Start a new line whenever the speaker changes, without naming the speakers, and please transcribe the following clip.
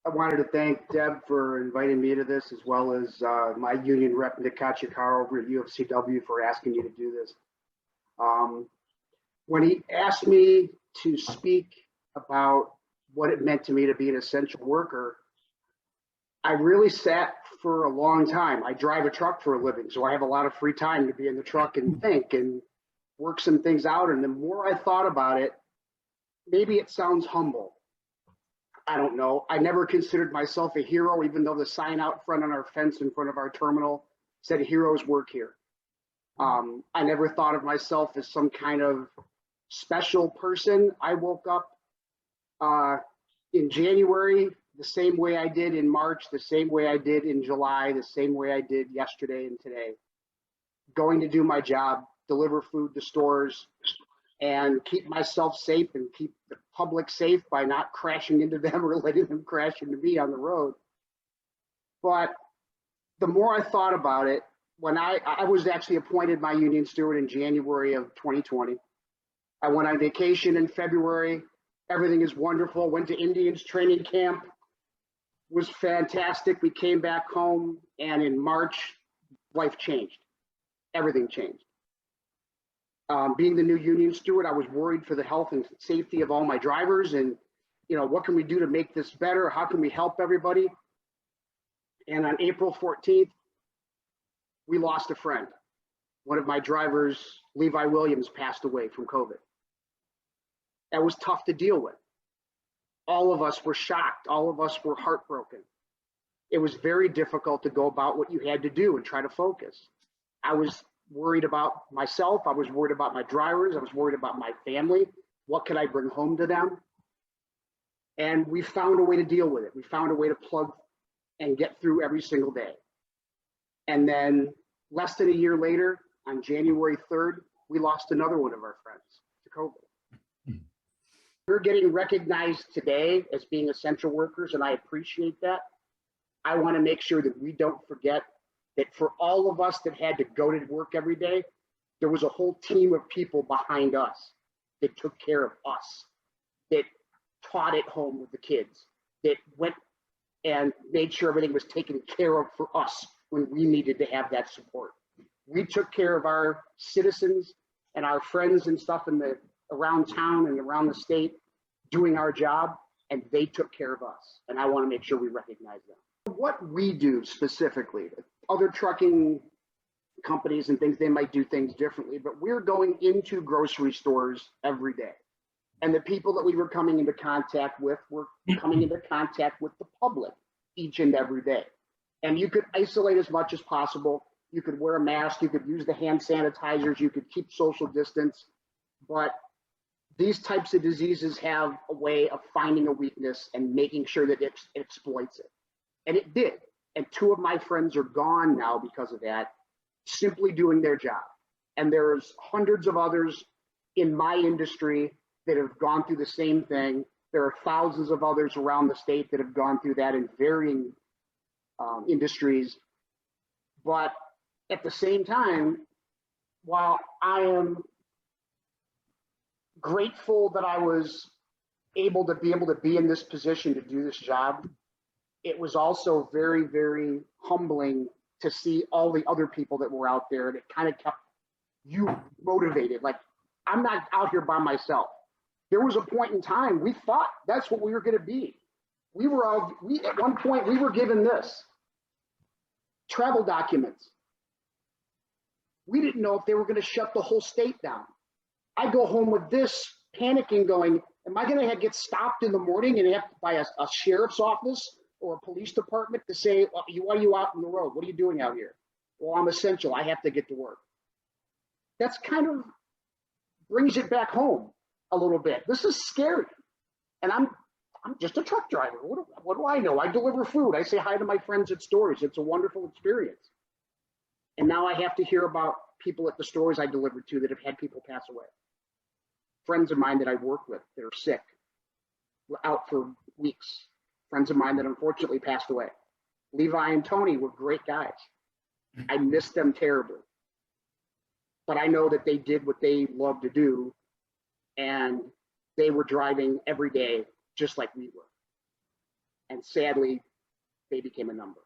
I wanted to thank Deb for inviting me to this, as well as my union rep, Nick Kachikar over at UFCW, for asking me to do this. Um, when he asked me to speak about what it meant to me to be an essential worker, I really sat for a long time. I drive a truck for a living, so I have a lot of free time to be in the truck and think and work some things out. And the more I thought about it, maybe it sounds humble. I don't know. I never considered myself a hero, even though the sign out front on our fence in front of our terminal said heroes work here. I never thought of myself as some kind of special person. I woke up in January the same way I did in March, the same way I did in July, the same way I did yesterday and today. Going to do my job, deliver food to stores, and keep myself safe and keep the public safe by not crashing into them or letting them crash into me on the road. But the more I thought about it, when I was actually appointed my union steward in January of 2020. I went on vacation in February. Everything is wonderful. Went to Indians training camp. Was fantastic. We came back home, and in March, life changed. Everything changed. Being the new union steward, I was worried for the health and safety of all my drivers, and what can we do to make this better? How can we help everybody? And on April 14th, we lost a friend. One of my drivers, Levi Williams, passed away from COVID. That was tough to deal with. All of us were shocked. All of us were heartbroken. It was very difficult to go about what you had to do and try to focus. I was worried about myself. I was worried about my drivers. I was worried about my family. What could I bring home to them? And we found a way to deal with it. We found a way to plug and get through every single day. And then less than a year later, on January 3rd, we lost another one of our friends to COVID. We're getting recognized today as being essential workers, and I appreciate that. I want to make sure that we don't forget that for all of us that had to go to work every day, there was a whole team of people behind us that took care of us, that taught at home with the kids, that went and made sure everything was taken care of for us when we needed to have that support. We took care of our citizens and our friends and stuff around town and around the state doing our job, and they took care of us. And I want to make sure we recognize them. What we do specifically, other trucking companies and things, they might do things differently, but we're going into grocery stores every day. And the people that we were coming into contact with were coming into contact with the public each and every day. And you could isolate as much as possible. You could wear a mask, you could use the hand sanitizers, you could keep social distance. But these types of diseases have a way of finding a weakness and making sure that it exploits it. And it did. And two of my friends are gone now because of that, simply doing their job. And there's hundreds of others in my industry that have gone through the same thing. There are thousands of others around the state that have gone through that in varying industries. But at the same time, while I am grateful that I was able to be in this position to do this job, it was also very, very humbling to see all the other people that were out there, and it kind of kept you motivated. Like, I'm not out here by myself. There was a point in time we thought that's what we were going to be. At one point we were given this travel documents. We didn't know if they were going to shut the whole state down. I go home with this, panicking, going, am I going to get stopped in the morning and have by a sheriff's office or a police department to say, why are you out on the road? What are you doing out here? Well, I'm essential. I have to get to work. That's kind of brings it back home a little bit. This is scary. And I'm just a truck driver. What do I know? I deliver food. I say hi to my friends at stores. It's a wonderful experience. And now I have to hear about people at the stores I delivered to that have had people pass away. Friends of mine that I work with that are sick, were out for weeks. Friends of mine that unfortunately passed away. Levi and Tony were great guys. I miss them terribly. But I know that they did what they loved to do, and they were driving every day just like we were. and sadly, they became a number.